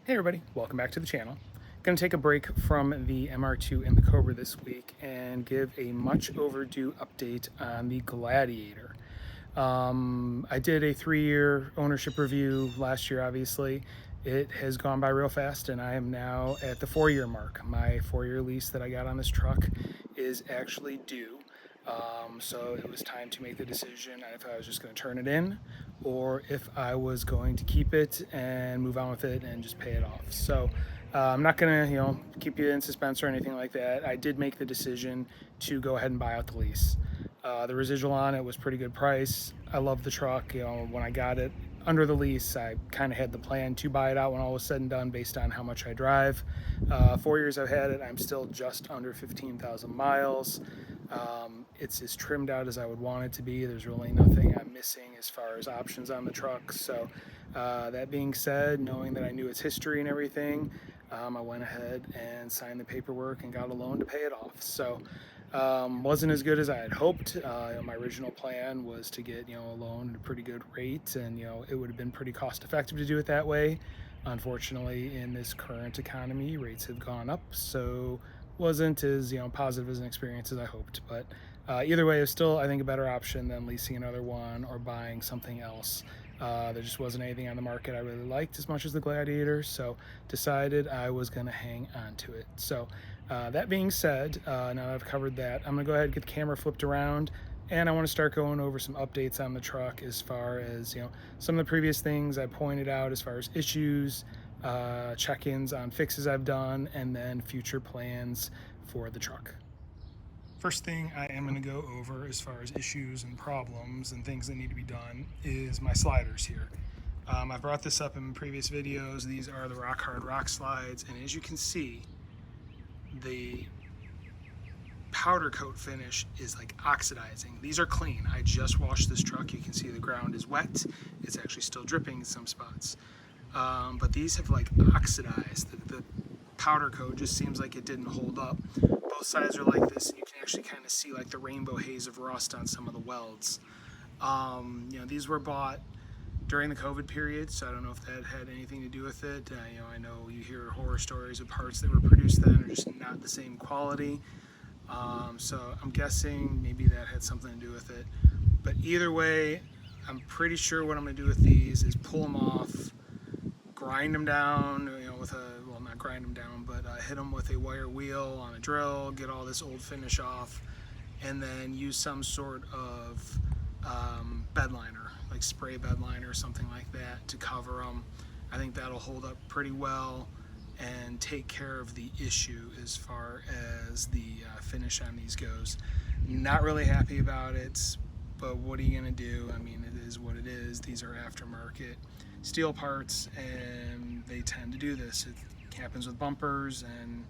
Hey everybody, welcome back to the channel. Going to take a break from the MR2 and the Cobra this week and give a much overdue update on the Gladiator. I did a 3-year ownership review last year, obviously. It has gone by real fast and I am now at the 4-year mark. My 4-year lease that I got on this truck is actually due. So it was time to make the decision if I was just going to turn it in or if I was going to keep it and move on with it and just pay it off. So I'm not going to, keep you in suspense or anything like that. I did make the decision to go ahead and buy out the lease. The residual on it was pretty good price. I love the truck. When I got it under the lease, I kind of had the plan to buy it out when all was said and done based on how much I drive. 4 years I've had it. I'm still just under 15,000 miles. It's as trimmed out as I would want it to be. There's really nothing I'm missing as far as options on the truck. So that being said, knowing that I knew its history and everything, I went ahead and signed the paperwork and got a loan to pay it off. So wasn't as good as I had hoped. My original plan was to get a loan at a pretty good rate, and it would have been pretty cost effective to do it that way. Unfortunately, in this current economy, rates have gone up, so wasn't as positive as an experience as I hoped. But either way, it was still, I think, a better option than leasing another one or buying something else. There just wasn't anything on the market I really liked as much as the Gladiator, so decided I was going to hang on to it. So that being said, now that I've covered that, I'm going to go ahead and get the camera flipped around, and I want to start going over some updates on the truck as far as some of the previous things I pointed out as far as issues, check-ins on fixes I've done, and then future plans for the truck. First thing I am going to go over as far as issues and problems and things that need to be done is my sliders here. I've brought this up in previous videos. These are the rock hard rock slides, and as you can see, the powder coat finish is like oxidizing. These are clean. I just washed this truck. You can see the ground is wet. It's actually still dripping in some spots. But these have like oxidized. The powder coat just seems like it didn't hold up. Both sides are like this, and you can actually kind of see like the rainbow haze of rust on some of the welds. These were bought during the COVID period, so I don't know if that had anything to do with it. I know you hear horror stories of parts that were produced then are just not the same quality. So I'm guessing maybe that had something to do with it. But either way, I'm pretty sure what I'm going to do with these is pull them off, grind them down, with not grind them down, but hit them with a wire wheel on a drill, get all this old finish off, and then use some sort of bed liner, like spray bed liner or something like that to cover them. I think that'll hold up pretty well and take care of the issue as far as the finish on these goes. Not really happy about it, but what are you gonna do? I mean, it is what it is. These are aftermarket steel parts, and they tend to do this. It happens with bumpers, and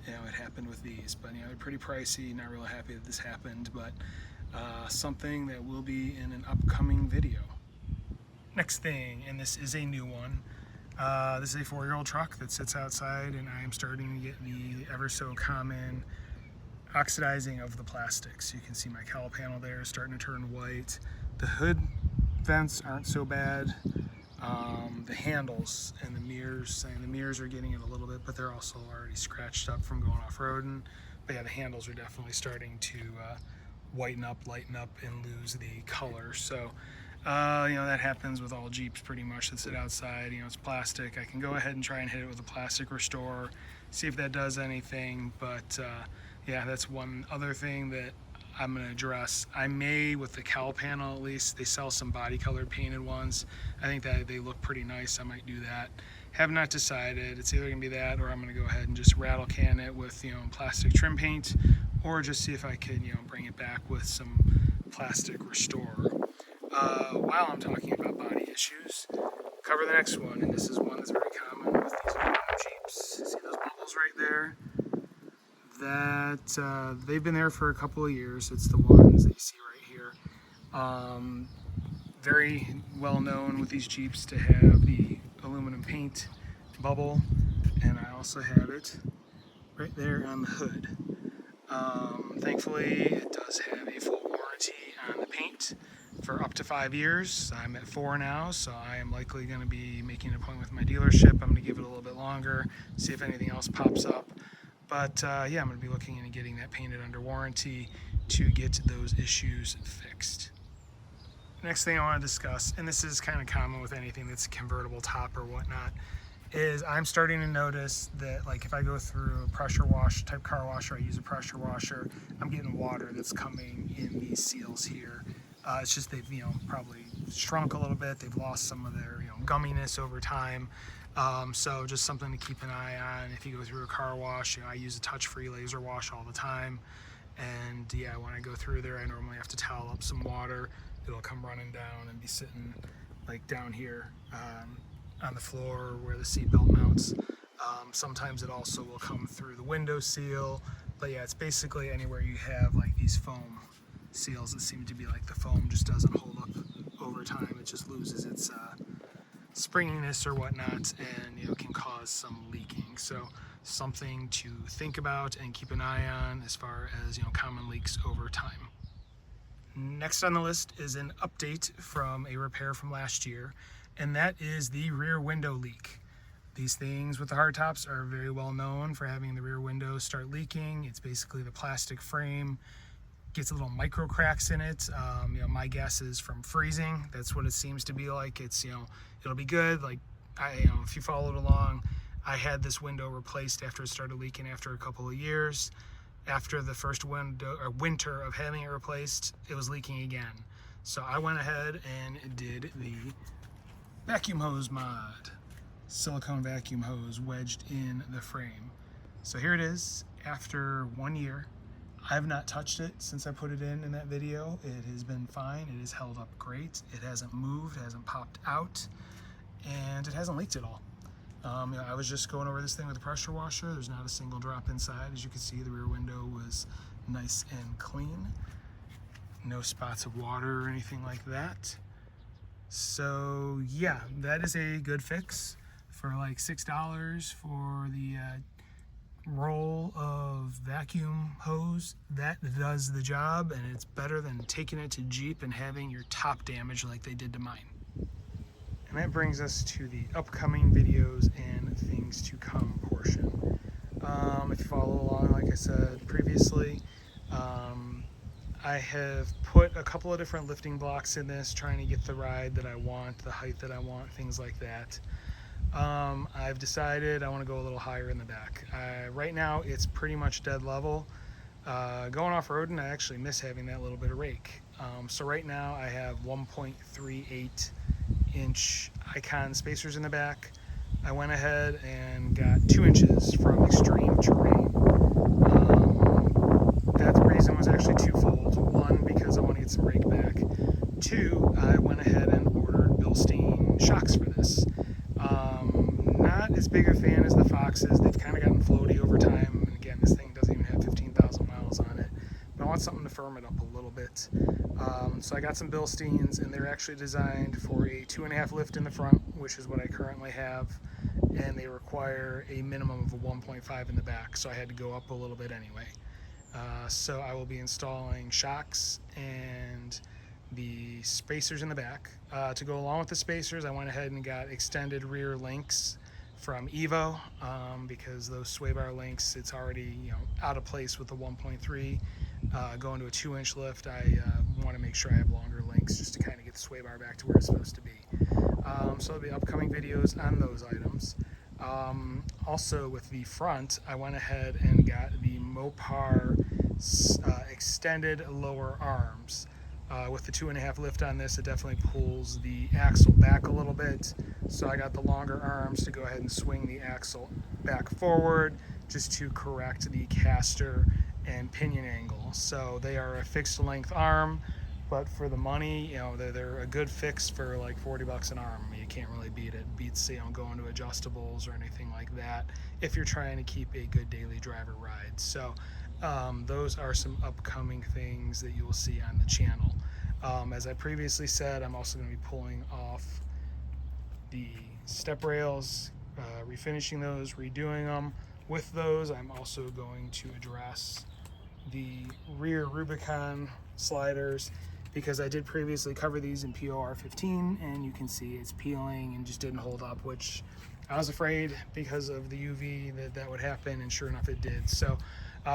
it happened with these. But they're pretty pricey. Not really happy that this happened, but something that will be in an upcoming video. Next thing, and this is a new one. This is a 4-year-old truck that sits outside, and I am starting to get the ever so common oxidizing of the plastics. You can see my cowl panel there starting to turn white. The hood vents aren't so bad. The handles and the mirrors are getting it a little bit, but they're also already scratched up from going off-roading. But yeah, the handles are definitely starting to whiten up, lighten up, and lose the color. So that happens with all Jeeps pretty much that sit outside. It's plastic. I can go ahead and try and hit it with a plastic restorer, see if that does anything. But yeah, that's one other thing that I'm going to address. I may, with the cowl panel at least, they sell some body colored painted ones. I think that they look pretty nice. I might do that. Have not decided. It's either going to be that, or I'm going to go ahead and just rattle can it with plastic trim paint, or just see if I can bring it back with some plastic restorer. While I'm talking about body issues, cover the next one, and this is one that's very common with these aluminum Jeeps. See those bubbles right there? That they've been there for a couple of years. It's the ones that you see right here. Very well known with these Jeeps to have the aluminum paint bubble, and I also have it right there on the hood. Thankfully, it does have a full warranty on the paint for up to 5 years. I'm at 4 now, so I am likely going to be making an appointment with my dealership. I'm going to give it a little bit longer. longer, see if anything else pops up. But yeah, I'm going to be looking into getting that painted under warranty to get those issues fixed. Next thing I want to discuss, and this is kind of common with anything that's a convertible top or whatnot, is I'm starting to notice that, like, if I go through a pressure wash type car washer, I use a pressure washer, I'm getting water that's coming in these seals here. It's just they've, probably shrunk a little bit. They've lost some of their, gumminess over time. So just something to keep an eye on. If you go through a car wash, I use a touch-free laser wash all the time. And yeah, when I go through there, I normally have to towel up some water. It'll come running down and be sitting like down here on the floor where the seatbelt mounts. Sometimes it also will come through the window seal. But yeah, it's basically anywhere you have like these foam seals that seem to be like the foam just doesn't hold up over time. It just loses its springiness or whatnot, and can cause some leaking. So something to think about and keep an eye on as far as common leaks over time. Next on the list is an update from a repair from last year, and that is the rear window leak. These things with the hardtops are very well known for having the rear windows start leaking. It's basically the plastic frame gets a little micro cracks in it. My guess is from freezing. That's what it seems to be like. It's it'll be good. Like if you followed along, I had this window replaced after it started leaking after a couple of years. After the first winter of having it replaced, it was leaking again. So I went ahead and did the vacuum hose mod. Silicone vacuum hose wedged in the frame. So here it is after 1 year. I have not touched it since I put it in that video. It has been fine. It has held up great. It hasn't moved, it hasn't popped out, and it hasn't leaked at all. I was just going over this thing with a pressure washer. There's not a single drop inside. As you can see, the rear window was nice and clean. No spots of water or anything like that. So yeah, that is a good fix for like $6 for the roll of vacuum hose. That does the job, and it's better than taking it to Jeep and having your top damaged like they did to mine. And that brings us to the upcoming videos and things to come portion. If you follow along, like I said previously, I have put a couple of different lifting blocks in this, trying to get the ride that I want, the height that I want, things like that. I've decided I want to go a little higher in the back. Right now it's pretty much dead level. Going off-roading, I actually miss having that little bit of rake. So right now I have 1.38 inch Icon spacers in the back. I went ahead and got 2 inches from Extreme Terrain. That reason was actually twofold. One, because I want to get some rake back. Two, I went ahead and ordered Bilstein shocks for this. Not as big a fan as the Foxes. They've kind of gotten floaty over time. And again, this thing doesn't even have 15,000 miles on it. But I want something to firm it up a little bit. So I got some Bilsteins, and they're actually designed for a 2.5 lift in the front, which is what I currently have. And they require a minimum of a 1.5 in the back. So I had to go up a little bit anyway. So I will be installing shocks and the spacers in the back. To go along with the spacers, I went ahead and got extended rear links from Evo, because those sway bar links, it's already out of place with the 1.3. Going to a 2-inch lift, I want to make sure I have longer links just to kind of get the sway bar back to where it's supposed to be. So there'll be upcoming videos on those items. Also with the front, I went ahead and got the Mopar extended lower arms. With the 2.5 lift on this, it definitely pulls the axle back a little bit. So I got the longer arms to go ahead and swing the axle back forward just to correct the caster and pinion angle. So they are a fixed length arm, but for the money, they're a good fix for like $40 an arm. You can't really beat it. Beats going to adjustables or anything like that if you're trying to keep a good daily driver ride. So those are some upcoming things that you will see on the channel. As I previously said, I'm also going to be pulling off the step rails, refinishing those, redoing them. With those, I'm also going to address the rear Rubicon sliders, because I did previously cover these in POR 15, and you can see it's peeling and just didn't hold up, which I was afraid because of the UV that would happen, and sure enough it did. So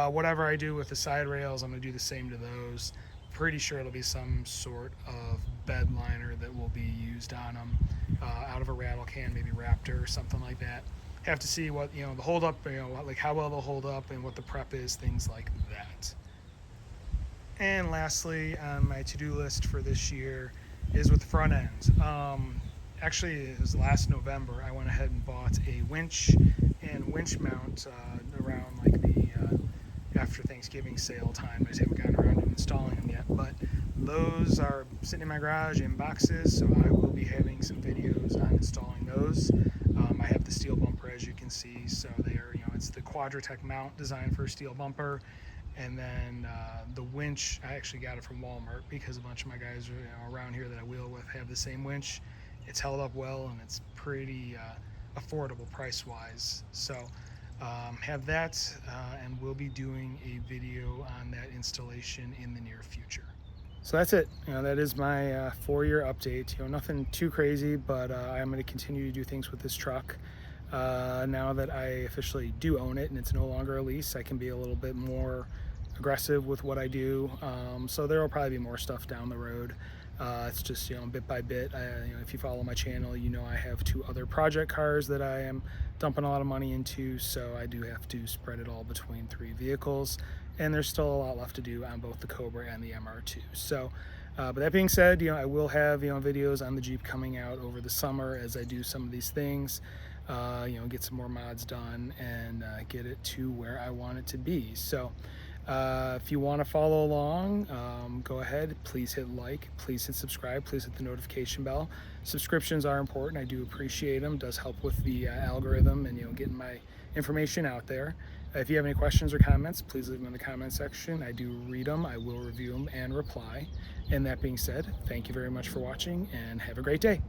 whatever I do with the side rails, I'm going to do the same to those. Pretty sure it'll be some sort of bed liner that will be used on them, out of a rattle can, maybe Raptor or something like that. Have to see what, the hold up, like how well they'll hold up and what the prep is, things like that. And lastly, on my to-do list for this year is with the front end. Actually, it was last November, I went ahead and bought a winch and winch mount around like the after Thanksgiving sale time. I just haven't gotten around to installing them yet, but those are sitting in my garage in boxes, so I will be having some videos on installing those. I have the steel bumper, as you can see, so they are, it's the Quadratech mount designed for a steel bumper. And then the winch, I actually got it from Walmart because a bunch of my guys around here that I wheel with have the same winch. It's held up well, and it's pretty affordable price-wise. So have that, and we'll be doing a video on that installation in the near future. So that's it. That is my 4-year update. Nothing too crazy, but I'm going to continue to do things with this truck. Now that I officially do own it and it's no longer a lease, I can be a little bit more aggressive with what I do. So there will probably be more stuff down the road. It's just, bit by bit. If you follow my channel, I have 2 other project cars that I am dumping a lot of money into. So I do have to spread it all between 3 vehicles. And there's still a lot left to do on both the Cobra and the MR2. So, but that being said, I will have, videos on the Jeep coming out over the summer as I do some of these things. Get some more mods done and get it to where I want it to be. So if you want to follow along, go ahead, please hit like, please hit subscribe, please hit the notification bell. Subscriptions are important. I do appreciate them. It does help with the algorithm and getting my information out there. If you have any questions or comments, please leave them in the comment section. I do read them, I will review them and reply. And that being said, thank you very much for watching and have a great day.